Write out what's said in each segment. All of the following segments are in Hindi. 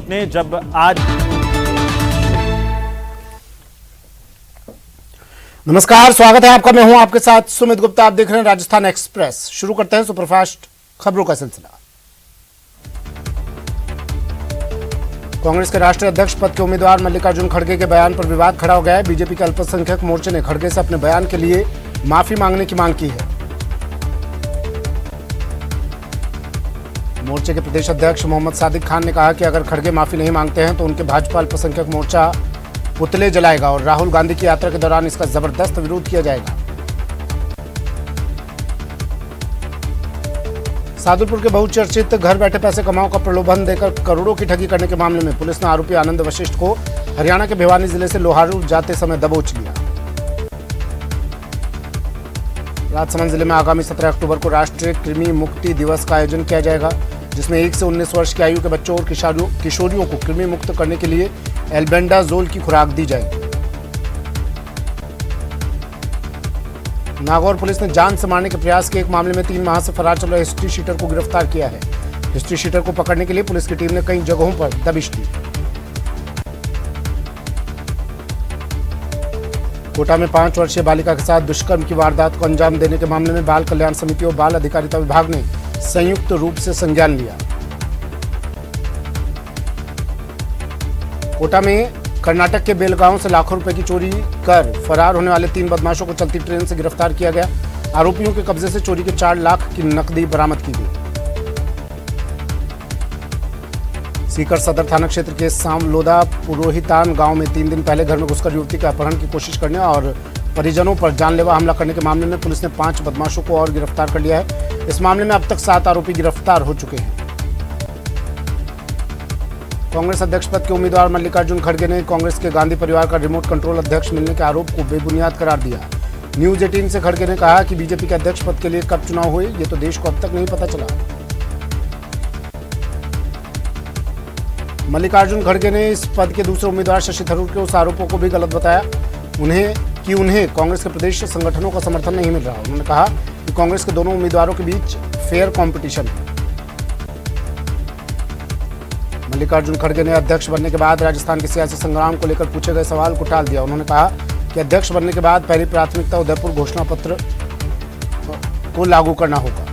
ने जब आज। नमस्कार, स्वागत है आपका। मैं हूं आपके साथ सुमित गुप्ता। आप देख रहे हैं राजस्थान एक्सप्रेस। शुरू करते हैं सुपरफास्ट खबरों का सिलसिला। कांग्रेस के राष्ट्रीय अध्यक्ष पद के उम्मीदवार मल्लिकार्जुन खड़गे के बयान पर विवाद खड़ा हो गया है। बीजेपी के अल्पसंख्यक मोर्चे ने खड़गे से अपने बयान के लिए माफी मांगने की मांग की है। मोर्चे के प्रदेश अध्यक्ष मोहम्मद सादिक खान ने कहा कि अगर खड़गे माफी नहीं मांगते हैं तो उनके भाजपा अल्पसंख्यक मोर्चा पुतले जलाएगा और राहुल गांधी की यात्रा के दौरान इसका जबरदस्त विरोध किया जाएगा। सादुलपुर के बहुचर्चित घर बैठे पैसे कमाओ का प्रलोभन देकर करोड़ों की ठगी करने के मामले में पुलिस ने आरोपी आनंद वशिष्ठ को हरियाणा के भिवानी जिले से लोहारू जाते समय दबोच लिया। राजसमंद जिले में आगामी 17 अक्टूबर को राष्ट्रीय कृमि मुक्ति दिवस का आयोजन किया जाएगा, जिसमें 1 से 19 वर्ष की आयु के बच्चों और किशोरियों को कृमि मुक्त करने के लिए एल्बेंडाजोल की खुराक दी जाएगी। नागौर पुलिस ने जान से मारने के प्रयास के एक मामले में 3 माह से फरार चल रहे हिस्ट्री शीटर को गिरफ्तार किया है। हिस्ट्री शीटर को पकड़ने के लिए पुलिस की टीम ने कई जगहों पर दबिश दी। कोटा में 5 वर्षीय बालिका के साथ दुष्कर्म की वारदात को अंजाम देने के मामले में बाल कल्याण समिति और बाल अधिकारिता विभाग ने संयुक्त रूप से संज्ञान लिया। कोटा में कर्नाटक के बेलगांव से लाखों रुपए की चोरी कर फरार होने वाले 3 बदमाशों को चलती ट्रेन से गिरफ्तार किया गया। आरोपियों के कब्जे से चोरी के 4 लाख की नकदी बरामद की गई। सीकर सदर थाना क्षेत्र के सामलोदा पुरोहितान गांव में 3 दिन पहले घर में घुसकर युवती के अपहरण की कोशिश करने और परिजनों पर जानलेवा हमला करने के मामले में पुलिस ने 5 बदमाशों को और गिरफ्तार कर लिया है। इस मामले में अब तक 7 आरोपी गिरफ्तार हो चुके हैं। कांग्रेस अध्यक्ष पद के उम्मीदवार मल्लिकार्जुन खड़गे ने कांग्रेस के गांधी परिवार का रिमोट कंट्रोल अध्यक्ष मिलने के आरोप को बेबुनियाद करार दिया। न्यूज 18 से खड़गे ने कहा कि बीजेपी के अध्यक्ष पद के लिए कब चुनाव हुए ये तो देश को अब तक नहीं पता चला। मल्लिकार्जुन खड़गे ने इस पद के दूसरे उम्मीदवार शशि थरूर के उस आरोपों को भी गलत बताया उन्हें कांग्रेस के प्रदेश संगठनों का समर्थन नहीं मिल रहा। उन्होंने कहा कि कांग्रेस के दोनों उम्मीदवारों के बीच फेयर कंपटीशन है। मल्लिकार्जुन खड़गे ने अध्यक्ष बनने के बाद राजस्थान के सियासी संग्राम को लेकर पूछे गए सवाल को टाल दिया। उन्होंने कहा कि अध्यक्ष बनने के बाद पहली प्राथमिकता उदयपुर घोषणा पत्र को लागू करना होगा।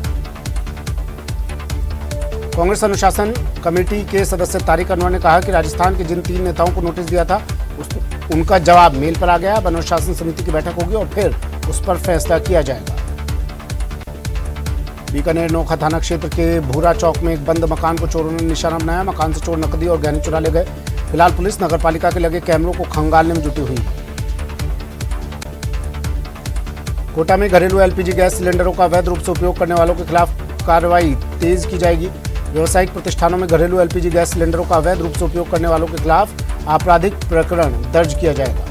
कांग्रेस अनुशासन कमेटी के सदस्य तारिक अनवर ने कहा कि राजस्थान के जिन 3 नेताओं को नोटिस दिया था उनका जवाब मेल पर आ गया। अब अनुशासन समिति की बैठक होगी और फिर उस पर फैसला किया जाएगा। बीकानेर नोखा थाना क्षेत्र के भूरा चौक में एक बंद मकान को चोरों ने निशाना बनाया। मकान से चोर नकदी और गहने चुरा ले गए। फिलहाल पुलिस नगरपालिका के लगे कैमरों को खंगालने में जुटी हुई है। कोटा में घरेलू एलपीजी गैस सिलेंडरों का अवैध रूप से उपयोग करने वालों के खिलाफ कार्रवाई तेज की जाएगी। व्यावसायिक प्रतिष्ठानों में घरेलू एलपीजी गैस सिलेंडरों का अवैध रूप से उपयोग करने वालों के खिलाफ आपराधिक प्रकरण दर्ज किया जाएगा।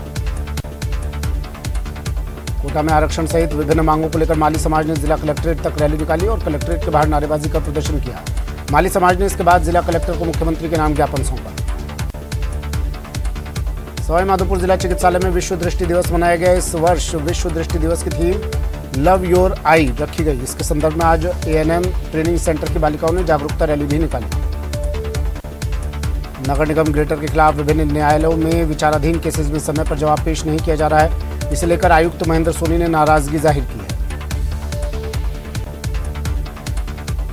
कोटा में आरक्षण सहित विभिन्न मांगों को लेकर माली समाज ने जिला कलेक्ट्रेट तक रैली निकाली और कलेक्ट्रेट के बाहर नारेबाजी कर प्रदर्शन किया। माली समाज ने इसके बाद जिला कलेक्टर को मुख्यमंत्री के नाम ज्ञापन सौंपा। सवाई माधोपुर जिला चिकित्सालय में विश्व दृष्टि दिवस मनाया गया। इस वर्ष विश्व दृष्टि दिवस की थीम लव योर आई रखी गई। इसके संदर्भ में आज एएनएम ट्रेनिंग सेंटर की बालिकाओं ने जागरूकता रैली भी निकाली। नगर निगम ग्रेटर के खिलाफ विभिन्न न्यायालयों में विचाराधीन केसेस में समय पर जवाब पेश नहीं किया जा रहा है। इसे लेकर आयुक्त महेंद्र सोनी ने नाराजगी जाहिर की है।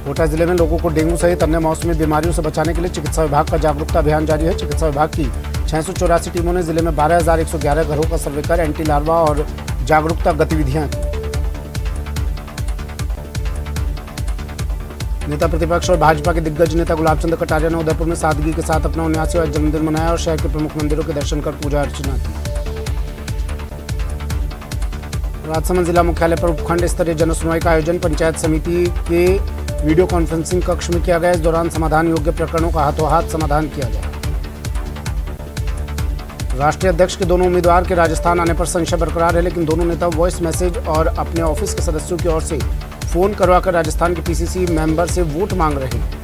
कोटा जिले में लोगों को डेंगू सहित अन्य मौसमी बीमारियों से बचाने के लिए चिकित्सा विभाग का जागरूकता अभियान जारी है। चिकित्सा विभाग की 684 टीमों ने जिले में 12,111 घरों का सर्वे कर एंटी लार्वा और जागरूकता गतिविधियां की। नेता प्रतिपक्ष और भाजपा के दिग्गज नेता गुलाब चंद कटारिया ने उदयपुर में सादगी के साथ अपना 79वां जन्मदिन मनाया और शहर के प्रमुख मंदिरों के दर्शन कर पूजा अर्चना की। राजसमंद जिला मुख्यालय पर उपखंड स्तरीय जन सुनवाई का आयोजन पंचायत समिति के वीडियो कॉन्फ्रेंसिंग कक्ष में किया गया। इस दौरान समाधान योग्य प्रकरणों का हाथों हाथ समाधान किया गया। राष्ट्रीय अध्यक्ष के दोनों उम्मीदवार के राजस्थान आने पर संशय बरकरार है, लेकिन दोनों नेता वॉइस मैसेज और अपने ऑफिस के सदस्यों की ओर से फोन करवाकर राजस्थान के पीसीसी मेंबर से वोट मांग रहे हैं।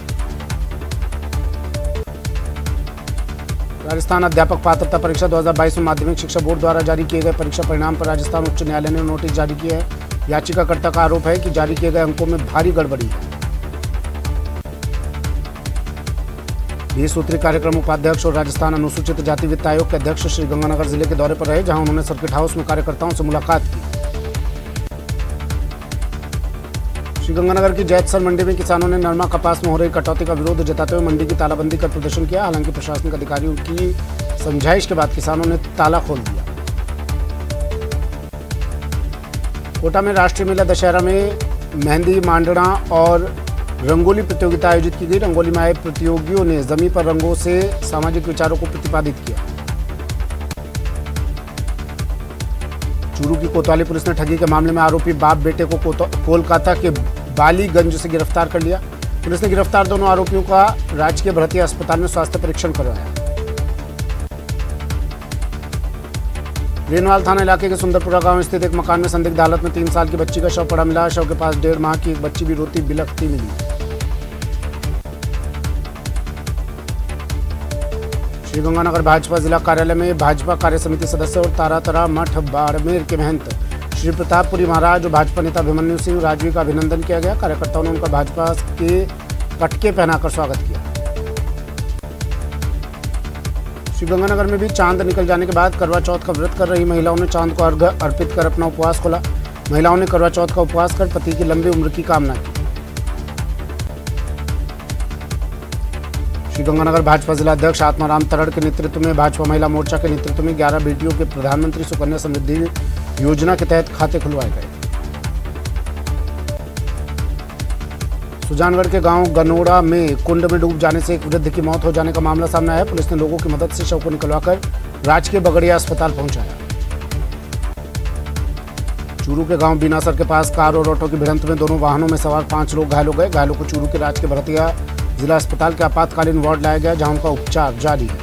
राजस्थान अध्यापक पात्रता परीक्षा 2022 में माध्यमिक शिक्षा बोर्ड द्वारा जारी किए गए परीक्षा परिणाम पर राजस्थान उच्च न्यायालय ने नोटिस जारी किया है। याचिकाकर्ता का आरोप है कि जारी किए गए अंकों में भारी गड़बड़ी है। 20 सूत्री कार्यक्रम उपाध्यक्ष और राजस्थान अनुसूचित जाति वित्त आयोग के अध्यक्ष श्रीगंगानगर जिले के दौरे पर रहे, जहां उन्होंने सर्किट हाउस में कार्यकर्ताओं से मुलाकात की। श्रीगंगानगर की जैतसर मंडी में किसानों ने नरमा कपास में हो रही कटौती का विरोध जताते हुए मंडी की तालाबंदी कर प्रदर्शन किया। हालांकि प्रशासनिक अधिकारियों की समझाइश के बाद किसानों ने ताला खोल दिया। कोटा में राष्ट्रीय मेला दशहरा में मेहंदी, मांडना और रंगोली प्रतियोगिता आयोजित की गई। रंगोली में आए प्रतियोगियों ने जमीन पर रंगों से सामाजिक विचारों को प्रतिपादित किया। चूरू की कोतवाली पुलिस ने ठगी के मामले में आरोपी बाप बेटे को कोलकाता के बालीगंज से गिरफ्तार कर लिया। पुलिस ने गिरफ्तार दोनों आरोपियों का राजकीय भर्ती अस्पताल में स्वास्थ्य परीक्षण करवाया। रेनवाल थाना इलाके के सुंदरपुरा गांव स्थित एक मकान में संदिग्ध हालत में 3 साल की बच्ची का शव पड़ा मिला। शव के पास 1.5 माह की एक बच्ची भी रोती बिलखती मिली। श्रीगंगानगर भाजपा जिला कार्यालय में भाजपा कार्य समिति सदस्य और तारातरा मठ बाड़मेर के महंत श्री प्रतापपुरी महाराज और भाजपा नेता अभिमन्यु सिंह राजवी का अभिनंदन किया गया। कार्यकर्ताओं ने उनका भाजपा के पटके पहनाकर स्वागत किया। श्रीगंगानगर में भी चांद निकल जाने के बाद करवा चौथ का व्रत कर रही महिलाओं ने चांद को अर्घ्य अर्पित कर अपना उपवास खोला। महिलाओं ने करवा चौथ का उपवास कर पति की लंबी उम्र की कामना की। श्रीगंगानगर भाजपा जिला अध्यक्ष आत्माराम तरड़ के नेतृत्व में भाजपा महिला मोर्चा के नेतृत्व में 11 बेटियों के प्रधानमंत्री सुकन्या समृद्धि योजना के तहत खाते खुलवाए गए। सुजानगढ़ के गांव गनोड़ा में कुंड में डूब जाने से एक वृद्ध की मौत हो जाने का मामला सामने आया। पुलिस ने लोगों की मदद से शव को निकलवाकर राजकीय बगड़िया अस्पताल पहुंचाया। चूरू के गांव बीनासर के पास कार और ऑटो की भिड़ंत में दोनों वाहनों में सवार 5 लोग घायल हो गए। घायलों को चूरू के राजकीय भरतिया जिला अस्पताल के आपातकालीन वार्ड लाया गया, जहां उनका उपचार जारी है।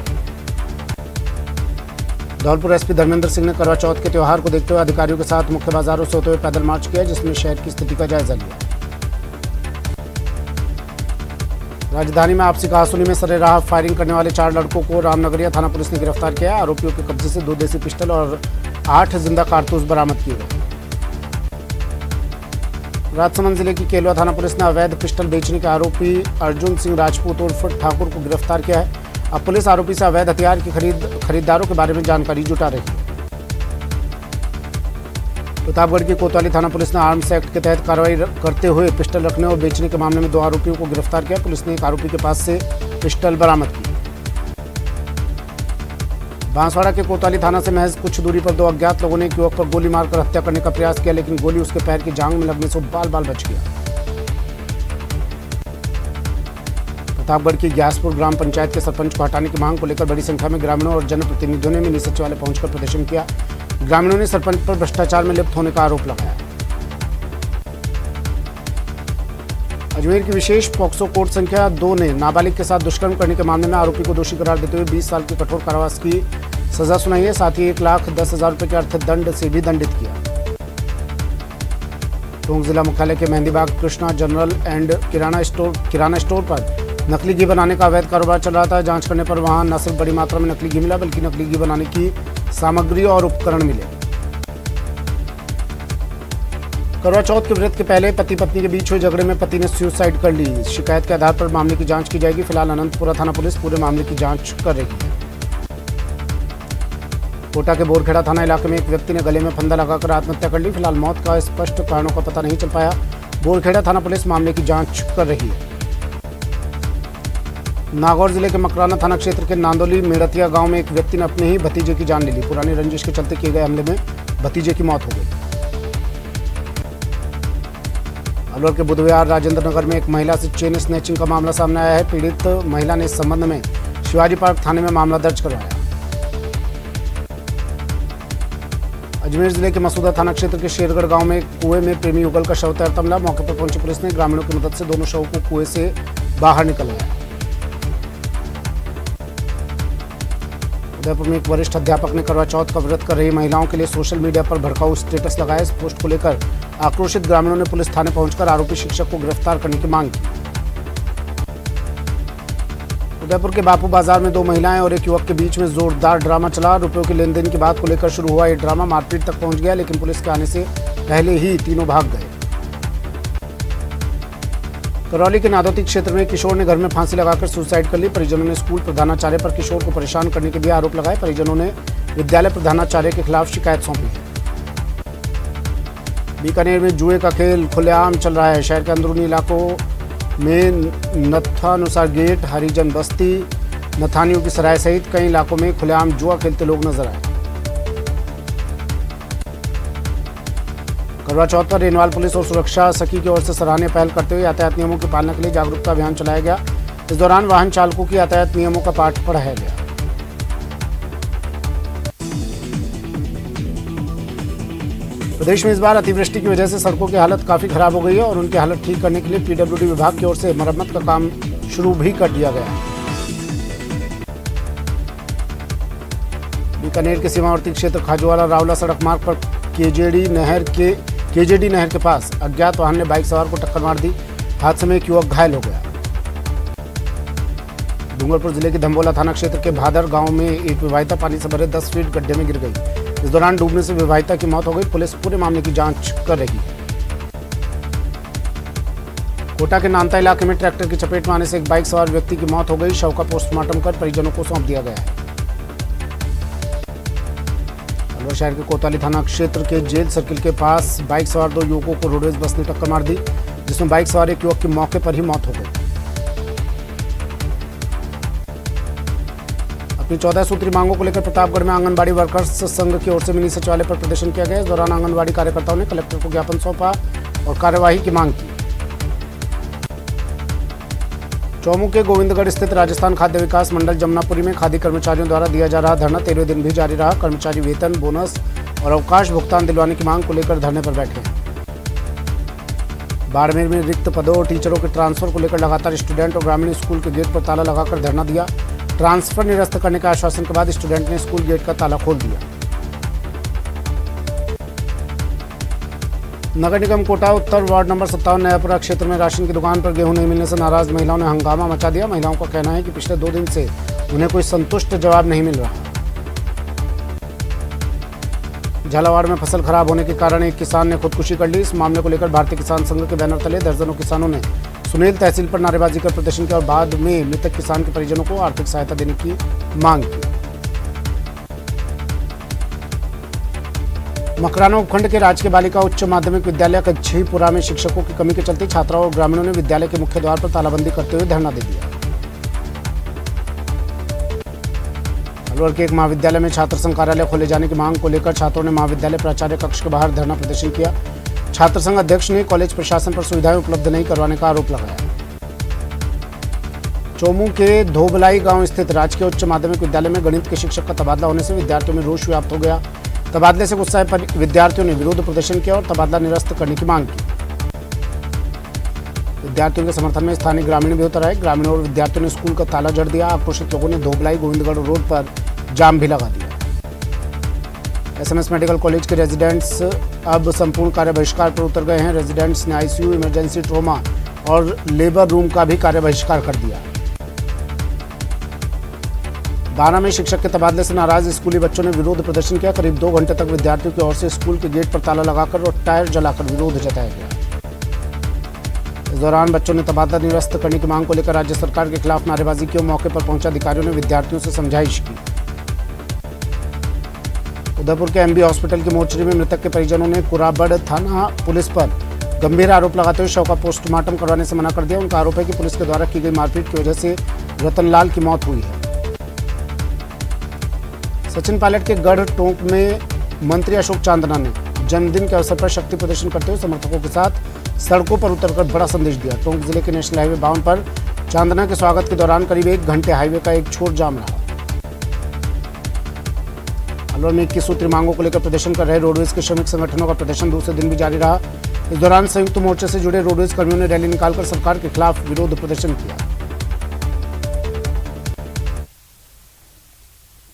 धौलपुर एसपी धर्मेंद्र सिंह ने करवा चौथ के त्योहार को देखते हुए अधिकारियों के साथ मुख्य बाजारों से होते हुए पैदल मार्च किया, जिसमें शहर की स्थिति का जायजा लिया। राजधानी में आपसी कहासुनी में सरेराह फायरिंग करने वाले 4 लड़कों को रामनगरिया थाना पुलिस ने गिरफ्तार किया। आरोपियों के कब्जे से 2 देसी पिस्टल और 8 जिंदा कारतूस बरामद किए गए। राजसमंद जिले की केलवा थाना पुलिस ने अवैध पिस्टल बेचने के आरोपी अर्जुन सिंह राजपूत उर्फ ठाकुर को गिरफ्तार किया है। अब पुलिस आरोपी से अवैध हथियार की खरीदारों के बारे में जानकारी जुटा रही है। प्रतापगढ़ की कोतवाली थाना पुलिस ने आर्म्स एक्ट के तहत कार्रवाई करते हुए पिस्टल रखने और बेचने के मामले में 2 आरोपियों को गिरफ्तार किया। पुलिस ने एक आरोपी के पास से पिस्टल बरामद की। बांसवाड़ा के कोतवाली थाना से महज कुछ दूरी पर 2 अज्ञात लोगों ने एक युवक पर गोली मारकर हत्या करने का प्रयास किया, लेकिन गोली उसके पैर की जांघ में लगने से बाल बच गया। प्रतापगढ़ की ग्यासपुर ग्राम पंचायत के सरपंच को हटाने की मांग को लेकर बड़ी संख्या में ग्रामीणों और जनप्रतिनिधियों ने मिनी सचिवालय पहुंचकर प्रदर्शन किया। ग्रामीणों ने सरपंच पर भ्रष्टाचार में लिप्त होने का आरोप लगाया। अजमेर की विशेष पॉक्सो कोर्ट संख्या 2 ने नाबालिग के साथ दुष्कर्म करने के मामले में आरोपी को दोषी करार देते हुए 20 साल की कठोर कारावास की सजा सुनाई है। साथ ही 1,10,000 रुपए के अर्थदंड से भी दंडित किया। टोंक जिला मुख्यालय के Mehndibagh Krishna general and kirana store पर नकली घी बनाने का अवैध कारोबार चल रहा था। जांच करने पर वहां न सिर्फ बड़ी मात्रा में नकली घी मिला, बल्कि नकली घी बनाने की सामग्री और उपकरण मिले। करवा चौथ के व्रत के पहले पति पत्नी के बीच हुए झगड़े में पति ने सुसाइड कर ली। शिकायत के आधार पर मामले की जांच की जाएगी। फिलहाल अनंतपुरा थाना पुलिस पूरे मामले की जांच कर रही है। कोटा के बोरखेड़ा थाना इलाके में एक व्यक्ति ने गले में फंदा लगाकर आत्महत्या कर ली। फिलहाल मौत का स्पष्ट कारणों का पता नहीं चल पाया। बोरखेड़ा थाना पुलिस मामले की जांच कर रही है। नागौर जिले के मकराना थाना क्षेत्र के नांदोली मेड़तिया गांव में एक व्यक्ति ने अपने ही भतीजे की जान ले ली। पुरानी रंजिश के चलते किए गए हमले में भतीजे की मौत हो गई। अलवर के बुधवार राजेंद्र नगर में एक महिला से चेन स्नैचिंग का मामला सामने आया है। पीड़ित महिला ने इस संबंध में शिवाजी पार्क थाने में मामला दर्ज करवाया। अजमेर जिले के मसूदा थाना क्षेत्र के शेरगढ़ गांव में कुएं में प्रेमी युगल का शव तैरता मिला। मौके पर पहुंची पुलिस ने ग्रामीणों की मदद से दोनों शवों को कुएं से बाहर निकलवाया। उदयपुर में एक वरिष्ठ अध्यापक ने करवा चौथ का व्रत कर रही महिलाओं के लिए सोशल मीडिया पर भड़काऊ स्टेटस लगाया। इस पोस्ट को लेकर आक्रोशित ग्रामीणों ने पुलिस थाने पहुंचकर आरोपी शिक्षक को गिरफ्तार करने की मांग की। उदयपुर के बापू बाजार में 2 महिलाएं और एक युवक के बीच में जोरदार ड्रामा चला। रुपयों के लेन देन की बात को लेकर शुरू हुआ ये ड्रामा मारपीट तक पहुंच गया, लेकिन पुलिस के आने से पहले ही तीनों भाग गए। करौली के नादौती क्षेत्र में किशोर ने घर में फांसी लगाकर सुसाइड कर ली। परिजनों ने स्कूल प्रधानाचार्य पर किशोर को परेशान करने के भी आरोप लगाए। परिजनों ने विद्यालय प्रधानाचार्य के खिलाफ शिकायत सौंपी है। बीकानेर में जुए का खेल खुलेआम चल रहा है। शहर के अंदरूनी इलाकों में नथानुसार गेट, हरिजन बस्ती, नथानियों की सराय सहित कई इलाकों में खुलेआम जुआ खेलते लोग नजर आए। करवा चौथ पर रेनवाल पुलिस और सुरक्षा सखी की ओर से सराहनीय पहल करते हुए यातायात नियमों की पालना के लिए जागरूकता अभियान चलाया गया। इस दौरान वाहन चालकों की यातायात नियमों का पाठ पढ़ाया गया। प्रदेश में इस बार अतिवृष्टि की वजह से सड़कों की हालत काफी खराब हो गई है और उनकी हालत ठीक करने के लिए पीडब्ल्यूडी विभाग की ओर से मरम्मत का काम शुरू भी कर दिया गया है। बीकानेर के सीमावर्ती क्षेत्र खाजूवाला रावला सड़क मार्ग पर केजेडी नहर के पास अज्ञात वाहन ने बाइक सवार को टक्कर मार दी। हादसे में एक युवक घायल हो गया। डूंगरपुर जिले के धम्बोला थाना क्षेत्र के भादर गांव में एक विवाहिता पानी से भरे 10 फीट गड्ढे में गिर गई। इस दौरान डूबने से विवाहिता की मौत हो गई। पुलिस पूरे मामले की जांच कर रही है। कोटा के नानता इलाके में ट्रैक्टर की चपेट में आने से एक बाइक सवार व्यक्ति की मौत हो गई। शव का पोस्टमार्टम कर परिजनों को सौंप दिया गया है। अलवर शहर के कोतवाली थाना क्षेत्र के जेल सर्किल के पास बाइक सवार 2 युवकों को रोडवेज बस ने टक्कर मार दी, जिसमें बाइक सवार एक युवक की मौके पर ही मौत हो गई। अपनी 14 सूत्री मांगों को लेकर प्रतापगढ़ में आंगनबाड़ी वर्कर्स संघ की ओर से मिनी सचिवालय पर प्रदर्शन किया गया। इस दौरान आंगनबाड़ी कार्यकर्ताओं ने कलेक्टर को ज्ञापन सौंपा और कार्यवाही की मांग की। चौमू के गोविंदगढ़ स्थित राजस्थान खाद्य विकास मंडल जमुनापुरी में खादी कर्मचारियों द्वारा दिया जा रहा धरना 13वें दिन भी जारी रहा। कर्मचारी वेतन, बोनस और अवकाश भुगतान दिलवाने की मांग को लेकर धरने पर बैठे हैं। बाड़मेर में रिक्त पदों और टीचरों के ट्रांसफर को लेकर लगातार स्टूडेंट और ग्रामीण स्कूल के गेट पर ताला लगाकर धरना दिया। ट्रांसफर निरस्त करने के आश्वासन के बाद स्टूडेंट ने स्कूल गेट का ताला खोल दिया। नगर निगम कोटा उत्तर वार्ड नंबर 57 नयापुरा क्षेत्र में राशन की दुकान पर गेहूं नहीं मिलने से नाराज महिलाओं ने हंगामा मचा दिया। महिलाओं का कहना है कि पिछले 2 दिन से उन्हें कोई संतुष्ट जवाब नहीं मिल रहा। झालावाड़ में फसल खराब होने के कारण एक किसान ने खुदकुशी कर ली। इस मामले को लेकर भारतीय किसान संघ के बैनर तले दर्जनों किसानों ने सुनील तहसील पर नारेबाजी कर प्रदर्शन किया और बाद में मृतक किसान के परिजनों को आर्थिक सहायता देने की मांग की। मकराना उपखंड के राजकीय बालिका उच्च माध्यमिक विद्यालय कच्छीपुरा में शिक्षकों की कमी के चलते छात्राओं और ग्रामीणों ने विद्यालय के मुख्य द्वार पर तालाबंदी करते हुए धरना दे दिया। अलवर के एक महाविद्यालय में छात्र संघ कार्यालय खोले जाने की मांग को लेकर छात्रों ने महाविद्यालय प्राचार्य कक्ष के बाहर धरना प्रदर्शन किया। छात्र संघ अध्यक्ष ने कॉलेज प्रशासन पर सुविधाएं उपलब्ध नहीं करवाने का आरोप लगाया। चौमू के धोबलाई गांव स्थित राजकीय उच्च माध्यमिक विद्यालय में गणित के शिक्षक का तबादला होने से विद्यार्थियों में रोष व्याप्त हो गया। तबादले से गुस्साए विद्यार्थियों ने विरोध प्रदर्शन किया और तबादला निरस्त करने की मांग की। विद्यार्थियों के समर्थन में स्थानीय ग्रामीण भी उतर आए। ग्रामीणों और विद्यार्थियों ने स्कूल का ताला जड़ दिया। आक्रोशित लोगों ने धोबलाई गोविंदगढ़ रोड पर जाम भी लगा दिया। एसएमएस मेडिकल कॉलेज के रेजिडेंट्स अब संपूर्ण कार्य बहिष्कार पर उतर गए हैं। रेजिडेंट्स ने आईसीयू, इमरजेंसी, ट्रॉमा और लेबर रूम का भी कार्य बहिष्कार कर दिया। 12 में शिक्षक के तबादले से नाराज स्कूली बच्चों ने विरोध प्रदर्शन किया। करीब 2 घंटे तक विद्यार्थियों की ओर से स्कूल के गेट पर ताला लगाकर और टायर जलाकर विरोध जताया गया। इस दौरान बच्चों ने तबादला निरस्त करने की मांग को लेकर राज्य सरकार के खिलाफ नारेबाजी की और मौके पर पहुंचे अधिकारियों ने विद्यार्थियों से समझाइश की। उदयपुर के एमबी हॉस्पिटल की मोर्चरी में मृतक के परिजनों ने कुराबड़ थाना पुलिस पर गंभीर आरोप लगाते हुए शव का पोस्टमार्टम करवाने से मना कर दिया। उनका आरोप है कि पुलिस के द्वारा की गई मारपीट की वजह से रतनलाल की मौत हुई है। सचिन पायलट के गढ़ टोंक में मंत्री अशोक चांदना ने जन्मदिन के अवसर पर शक्ति प्रदर्शन करते हुए समर्थकों के साथ सड़कों पर उतरकर बड़ा संदेश दिया। टोंक जिले के नेशनल हाईवे 52 पर चांदना के स्वागत के दौरान करीब 1 घंटे हाईवे का एक छोर जाम रहा। अलवर में 21 सूत्री मांगों को लेकर प्रदर्शन कर रहे रोडवेज के श्रमिक संगठनों का प्रदर्शन दूसरे दिन भी जारी रहा। इस दौरान संयुक्त मोर्चे से जुड़े रोडवेज कर्मियों ने रैली निकालकर सरकार के खिलाफ विरोध प्रदर्शन किया।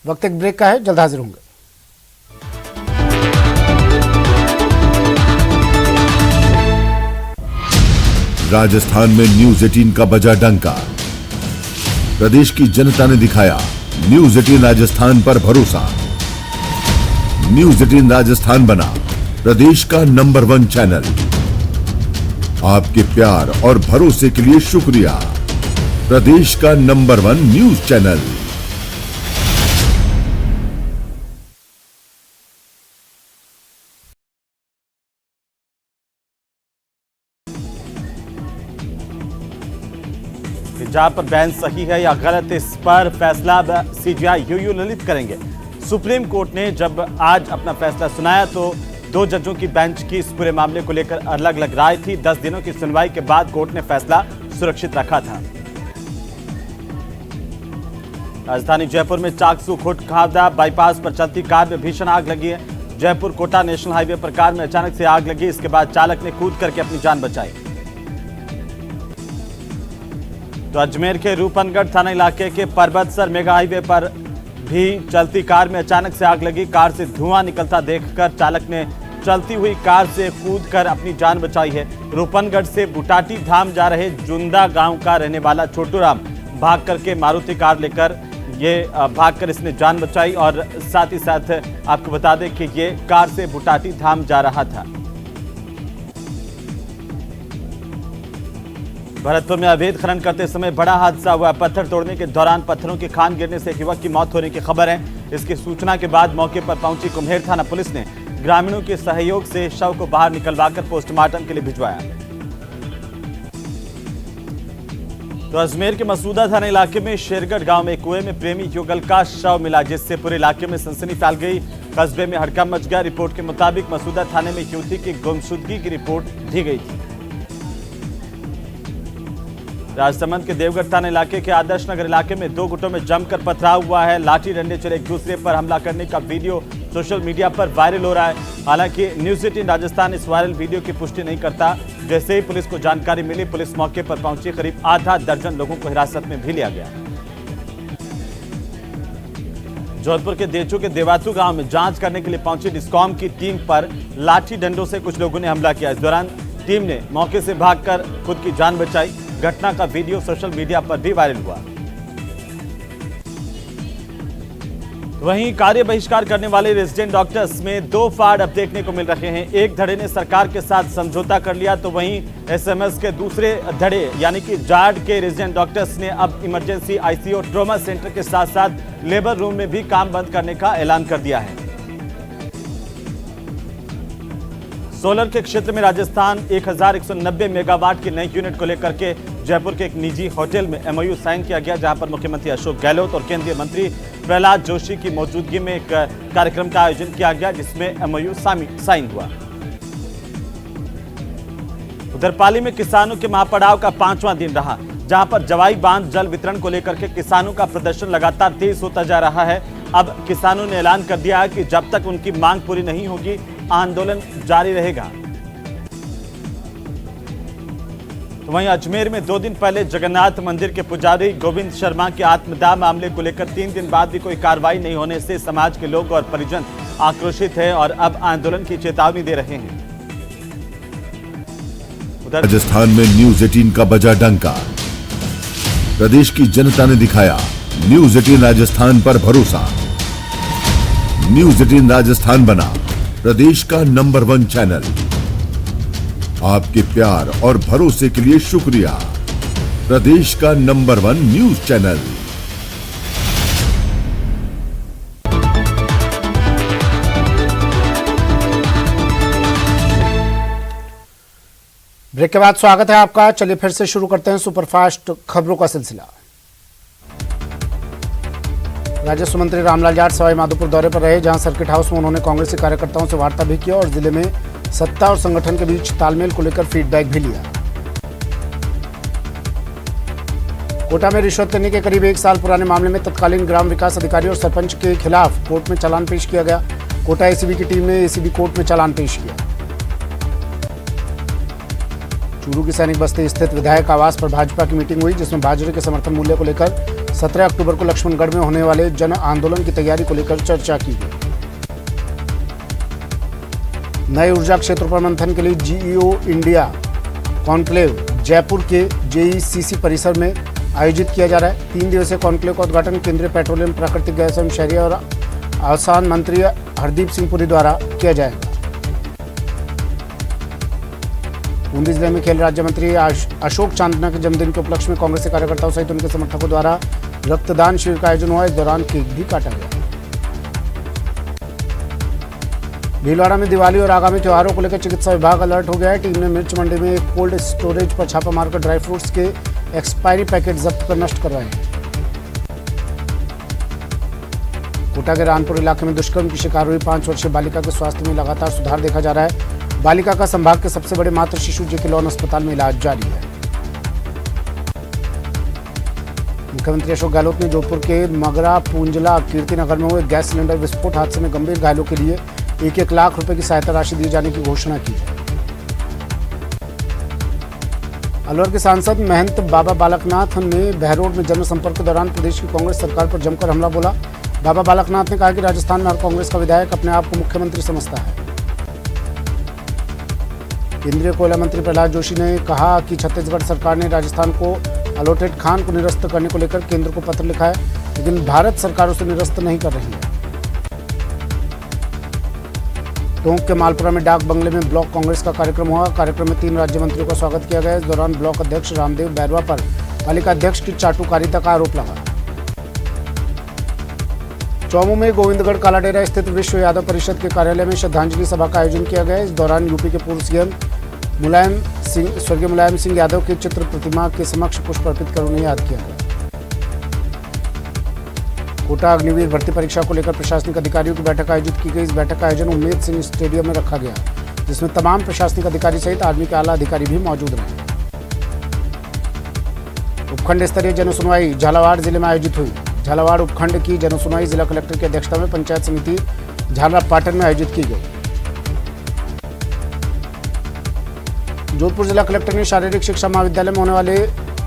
वक्त एक ब्रेक का है, जल्द हाजिर होंगे। राजस्थान में न्यूज 18 का बजा डंका। प्रदेश की जनता ने दिखाया न्यूज 18 राजस्थान पर भरोसा। न्यूज 18 राजस्थान बना प्रदेश का नंबर 1 चैनल। आपके प्यार और भरोसे के लिए शुक्रिया। प्रदेश का नंबर 1 न्यूज चैनल। जहां पर बयान सही है या गलत, इस पर फैसला सीजीआई यूयू ललित करेंगे। सुप्रीम कोर्ट ने जब आज अपना फैसला सुनाया तो 2 जजों की बेंच की इस पूरे मामले को लेकर अलग अलग राय थी। 10 दिनों की सुनवाई के बाद कोर्ट ने फैसला सुरक्षित रखा था। राजधानी जयपुर में चाकसू खुट खावदा बाईपास पर चलती कार में भीषण आग लगी है। जयपुर कोटा नेशनल हाईवे पर कार में अचानक से आग लगी। इसके बाद चालक ने कूद करके अपनी जान बचाई। तो अजमेर के रूपनगढ़ थाना इलाके के पर्वतसर मेगा हाईवे पर भी चलती कार में अचानक से आग लगी। कार से धुआं निकलता देखकर चालक ने चलती हुई कार से कूदकर अपनी जान बचाई है। रूपनगढ़ से बुटाटी धाम जा रहे जुंदा गांव का रहने वाला छोटू राम भाग करके मारुति कार लेकर भागकर इसने जान बचाई। और साथ ही साथ आपको बता दें कि ये कार से बुटाटी धाम जा रहा था। भरतपुर में अवैध खनन करते समय बड़ा हादसा हुआ। पत्थर तोड़ने के दौरान पत्थरों की खान गिरने से एक युवक की मौत होने की खबर है। इसकी सूचना के बाद मौके पर पहुंची कुम्हेर थाना पुलिस ने ग्रामीणों के सहयोग से शव को बाहर निकलवाकर पोस्टमार्टम के लिए भिजवाया। तो अजमेर के मसूदा थाना इलाके में शेरगढ़ गांव में कुएं में प्रेमी युगल का शव मिला, जिससे पूरे इलाके में सनसनी फैल गई। कस्बे में हड़कंप मच गया। रिपोर्ट के मुताबिक मसूदा थाने में युवती की गुमशुदगी की रिपोर्ट दी गई थी। राजसमंद के देवगढ़ थाना इलाके के आदर्श नगर इलाके में 2 गुटों में जमकर पथराव हुआ है। लाठी डंडे चले एक दूसरे पर हमला करने का वीडियो सोशल मीडिया पर वायरल हो रहा है। हालांकि न्यूज 18 राजस्थान इस वायरल वीडियो की पुष्टि नहीं करता। जैसे ही पुलिस को जानकारी मिली, पुलिस मौके पर पहुंची। करीब आधा दर्जन लोगों को हिरासत में भी लिया गया। जोधपुर के देचू के देवातू गांव में जांच करने के लिए पहुंची डिस्कॉम की टीम पर लाठी डंडों से कुछ लोगों ने हमला किया। इस दौरान टीम ने मौके से भागकर खुद की जान बचाई। घटना का वीडियो सोशल मीडिया पर भी वायरल हुआ। वहीं कार्य बहिष्कार करने वाले रेजिडेंट डॉक्टर्स में 2 फाड़ अब देखने को मिल रहे हैं। एक धड़े ने सरकार के साथ समझौता कर लिया, तो वहीं एसएमएस के दूसरे धड़े यानी कि जाड के रेजिडेंट डॉक्टर्स ने अब इमरजेंसी आईसीयू ट्रॉमा सेंटर के साथ साथ लेबर रूम में भी काम बंद करने का ऐलान कर दिया है। सोलर के क्षेत्र में राजस्थान 1190 मेगावाट की नई यूनिट को लेकर के जयपुर के एक निजी होटल में एमओयू साइन किया गया, जहां पर मुख्यमंत्री अशोक गहलोत और केंद्रीय मंत्री प्रहलाद जोशी की मौजूदगी में एक कार्यक्रम का आयोजन किया गया, जिसमें एमओयू साइन हुआ। उधर पाली में किसानों के महापड़ाव का 5वां दिन रहा, जहां पर जवाई बांध जल वितरण को लेकर के किसानों का प्रदर्शन लगातार तेज होता जा रहा है। अब किसानों ने ऐलान कर दिया है कि जब तक उनकी मांग पूरी नहीं होगी, आंदोलन जारी रहेगा। तो वहीं अजमेर में 2 दिन पहले जगन्नाथ मंदिर के पुजारी गोविंद शर्मा के आत्मदाह मामले को लेकर 3 दिन बाद भी कोई कार्रवाई नहीं होने से समाज के लोग और परिजन आक्रोशित है और अब आंदोलन की चेतावनी दे रहे हैं। राजस्थान में न्यूज 18 का बजा डंका। प्रदेश की जनता ने दिखाया न्यूज 18 राजस्थान पर भरोसा। न्यूज 18 राजस्थान बना प्रदेश का नंबर 1 चैनल। आपके प्यार और भरोसे के लिए शुक्रिया। प्रदेश का नंबर 1 न्यूज चैनल। ब्रेक के बाद स्वागत है आपका। चलिए फिर से शुरू करते हैं सुपरफास्ट खबरों का सिलसिला। राजस्व मंत्री रामलाल जाट सवाई माधोपुर दौरे पर रहे, जहां सर्किट हाउस में उन्होंने कांग्रेसी कार्यकर्ताओं से वार्ता भी की और जिले में सत्ता और संगठन के बीच तालमेल को लेकर फीडबैक भी लिया। कोटा में रिश्वत लेने के करीब 1 साल पुराने मामले में तत्कालीन ग्राम विकास अधिकारी और सरपंच के खिलाफ कोर्ट में चालान पेश किया गया। कोटा एसीबी की टीम ने एसीबी कोर्ट में चालान पेश किया। चूरू की सैनिक बस्ती स्थित विधायक आवास पर भाजपा की मीटिंग हुई, जिसमें बाजरे के समर्थन मूल्य को लेकर 17 अक्टूबर को लक्ष्मणगढ़ में होने वाले जन आंदोलन की तैयारी को लेकर चर्चा की गई। नए ऊर्जा क्षेत्रों पर मंथन के लिए जीईओ इंडिया कॉन्क्लेव जयपुर के जेईसीसी परिसर में आयोजित किया जा रहा है। 3 दिवसीय कॉन्क्लेव का उद्घाटन केंद्रीय पेट्रोलियम, प्राकृतिक गैस एवं शहरी और आवासन मंत्री हरदीप सिंह पुरी द्वारा किया जाएगा। बूंदी जिले में खेल राज्य मंत्री अशोक चांदना के जन्मदिन के उपलक्ष्य में कांग्रेस के कार्यकर्ताओं सहित उनके समर्थकों द्वारा रक्तदान शिविर का आयोजन हुआ। इस दौरान केक भी काटा गया। भीलवाड़ा में दिवाली और आगामी त्योहारों को लेकर चिकित्सा विभाग अलर्ट हो गया है। टीम ने मिर्च मंडी में एक कोल्ड स्टोरेज पर छापा मारकर ड्राई फ्रूट्स के एक्सपायरी पैकेट जब्त कर नष्ट करवाए हैं। कोटा के रानपुर इलाके में दुष्कर्म की शिकार हुई 5 वर्षीय बालिका के स्वास्थ्य में लगातार सुधार देखा जा रहा है। बालिका का संभाग के सबसे बड़े मातृ शिशु जेके अस्पताल में इलाज जारी है। मुख्यमंत्री अशोक गहलोत ने जोधपुर के मगरा पूंजला कीर्तिनगर में हुए गैस सिलेंडर विस्फोट हादसे में गंभीर घायलों के लिए 1-1 लाख रुपए की सहायता राशि दिए जाने की घोषणा की है। अलवर के सांसद महंत बाबा बालकनाथ ने बहरोड में जनसंपर्क के दौरान प्रदेश की कांग्रेस सरकार पर जमकर हमला बोला। बाबा बालकनाथ ने कहा कि राजस्थान में हर कांग्रेस का विधायक अपने आप को मुख्यमंत्री समझता है। केंद्रीय कोयला मंत्री प्रहलाद जोशी ने कहा कि छत्तीसगढ़ सरकार ने राजस्थान को अलॉटेड खान को निरस्त करने को लेकर केंद्र को पत्र लिखा है, लेकिन भारत सरकार उसे निरस्त नहीं कर रही है। टोंक के मालपुरा में डाक बंगले में ब्लॉक कांग्रेस का कार्यक्रम हुआ। कार्यक्रम में 3 राज्य मंत्रियों का स्वागत किया गया। इस दौरान ब्लॉक अध्यक्ष रामदेव बैरवा पर पालिका अध्यक्ष की चाटुकारिता का आरोप लगा। चौमू में गोविंदगढ़ कालाडेरा स्थित विश्व यादव परिषद के कार्यालय में श्रद्धांजलि सभा का आयोजन किया गया। इस दौरान यूपी के पूर्व सीएम स्वर्गीय मुलायम सिंह यादव की चित्र प्रतिमा के समक्ष पुष्प अर्पित कर उन्हें याद किया गया। कोटा अग्निवीर भर्ती परीक्षा को लेकर प्रशासनिक अधिकारियों की बैठक आयोजित की गई। इस बैठक का आयोजन उम्मेद सिंह स्टेडियम में रखा गया, जिसमें तमाम प्रशासनिक अधिकारी सहित आर्मी के आला अधिकारी भी मौजूद रहे। उपखंड स्तरीय जनसुनवाई झालावाड़ जिले में आयोजित हुई। झालावाड़ उपखंड की जनसुनवाई जिला कलेक्टर की अध्यक्षता में पंचायत समिति झालरापाटन में आयोजित की गई। जोधपुर जिला कलेक्टर ने शारीरिक शिक्षा महाविद्यालय में होने वाले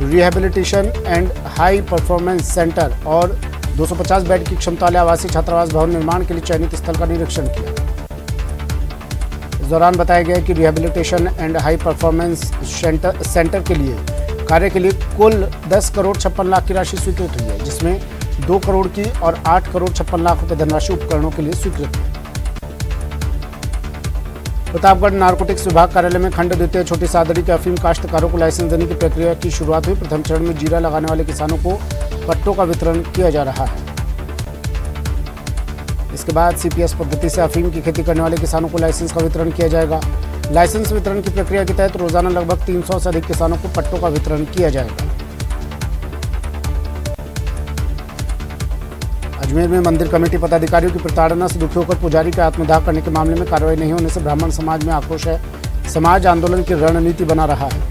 rehabilitation and high performance centre और 250 बेड की क्षमता वाले आवासीय छात्रावास भवन निर्माण के लिए चयनित स्थल का निरीक्षण किया। इस दौरान बताया गया कि rehabilitation and high performance centre के लिए कार्य के लिए कुल 10 करोड़ 56 लाख की राशि स्वीकृत हुई है, जिसमें 2 करोड़ की और 8 करोड़ 56 लाख रुपए धनराशि उपकरणों के लिए स्वीकृत है। प्रतापगढ़ नारकोटिक्स विभाग कार्यालय में खंड द्वितीय छोटी सादड़ी के अफीम काश्तकारों को लाइसेंस देने की प्रक्रिया की शुरुआत हुई। प्रथम चरण में जीरा लगाने वाले किसानों को पट्टों का वितरण किया जा रहा है। इसके बाद सीपीएस पद्धति से अफीम की खेती करने वाले किसानों को लाइसेंस का वितरण किया जाएगा। लाइसेंस वितरण की प्रक्रिया के तहत रोजाना लगभग 300 से अधिक किसानों को पट्टों का वितरण किया जाएगा। अजमेर में मंदिर कमेटी पदाधिकारियों की प्रताड़ना से दुखी होकर पुजारी का आत्मदाह करने के मामले में कार्रवाई नहीं होने से ब्राह्मण समाज में आक्रोश है। समाज आंदोलन की रणनीति बना रहा है।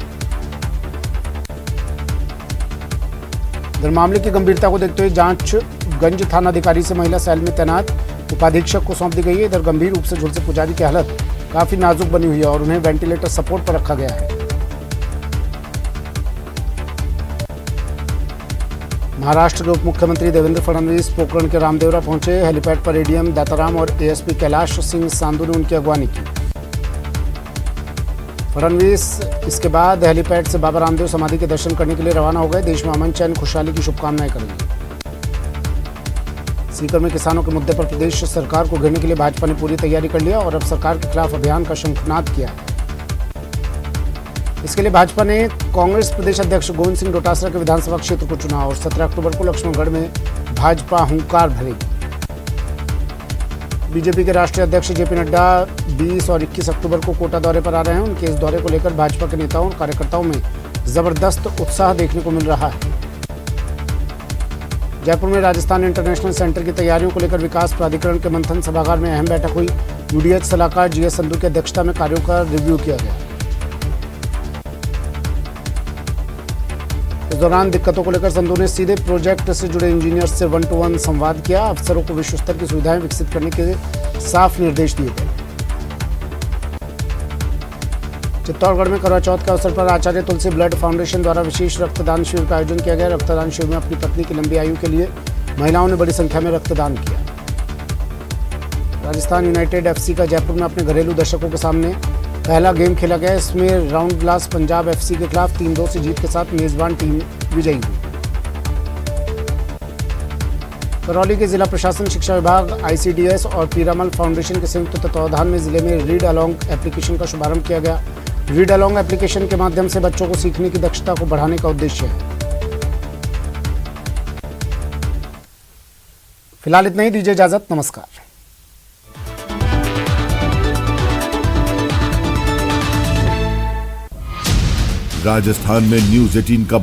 इधर मामले की गंभीरता को देखते हुए जांचगंज थानाधिकारी से महिला सेल में तैनात उपाधीक्षक को सौंप दी गई है। इधर गंभीर रूप से झुलसे पुजारी की हालत काफी नाजुक बनी हुई है और उन्हें वेंटिलेटर सपोर्ट पर रखा गया है। महाराष्ट्र के उप मुख्यमंत्री देवेंद्र फडणवीस पोखरण के रामदेवरा पहुंचे। हेलीपैड पर एडीएम दाताराम और एएसपी कैलाश सिंह सांधु ने उनकी अगवानी की। फडणवीस इसके बाद हेलीपैड से बाबा रामदेव समाधि के दर्शन करने के लिए रवाना हो गए। देश में अमन चैन खुशहाली की शुभकामनाएं करेंगे। सीकर में किसानों के मुद्दे पर प्रदेश सरकार को घेरने के लिए भाजपा ने पूरी तैयारी कर लिया और अब सरकार के खिलाफ अभियान का शंखनाद किया है। इसके लिए भाजपा ने कांग्रेस प्रदेश अध्यक्ष गोविंद सिंह डोटासरा के विधानसभा क्षेत्र को चुना और 17 अक्टूबर को लक्ष्मणगढ़ में भाजपा हुंकार भरेगी। बीजेपी के राष्ट्रीय अध्यक्ष जेपी नड्डा 20 और 21 अक्टूबर को कोटा दौरे पर आ रहे हैं। उनके इस दौरे को लेकर भाजपा के नेताओं और कार्यकर्ताओं में जबरदस्त उत्साह देखने को मिल रहा है। जयपुर में राजस्थान इंटरनेशनल सेंटर की तैयारियों को लेकर विकास प्राधिकरण के मंथन सभागार में अहम बैठक हुई। यूडीएच सलाहकार जीएस संधू की अध्यक्षता में कार्यों का रिव्यू किया गया। इस दौरान दिक्कतों को लेकर संधू ने सीधे प्रोजेक्ट से जुड़े इंजीनियर्स से 1-to-1 संवाद किया। अफसरों को विश्व स्तर की सुविधाएं विकसित करने के साफ निर्देश दिए गए। चित्तौड़गढ़ में करवा चौथ के अवसर पर आचार्य तुलसी ब्लड फाउंडेशन द्वारा विशेष रक्तदान शिविर का आयोजन किया गया। रक्तदान शिविर में अपनी पत्नी की लंबी आयु के लिए महिलाओं ने बड़ी संख्या में रक्तदान किया। राजस्थान यूनाइटेड एफसी का जयपुर में अपने घरेलू दर्शकों के सामने पहला गेम खेला गया। इसमें राउंड ग्लास पंजाब एफसी के खिलाफ 3-2 से जीत के साथ मेजबान टीम विजयी हुई। करौली के जिला प्रशासन शिक्षा विभाग आईसीडीएस और पीरामल फाउंडेशन के संयुक्त तत्वावधान में जिले में रीड अलोंग एप्लीकेशन का शुभारंभ किया गया। रीड अलोंग एप्लीकेशन के माध्यम से बच्चों को सीखने की दक्षता को बढ़ाने का उद्देश्य है। फिलहाल इतना ही, दीजिए इजाजत, नमस्कार। राजस्थान में न्यूज 18 का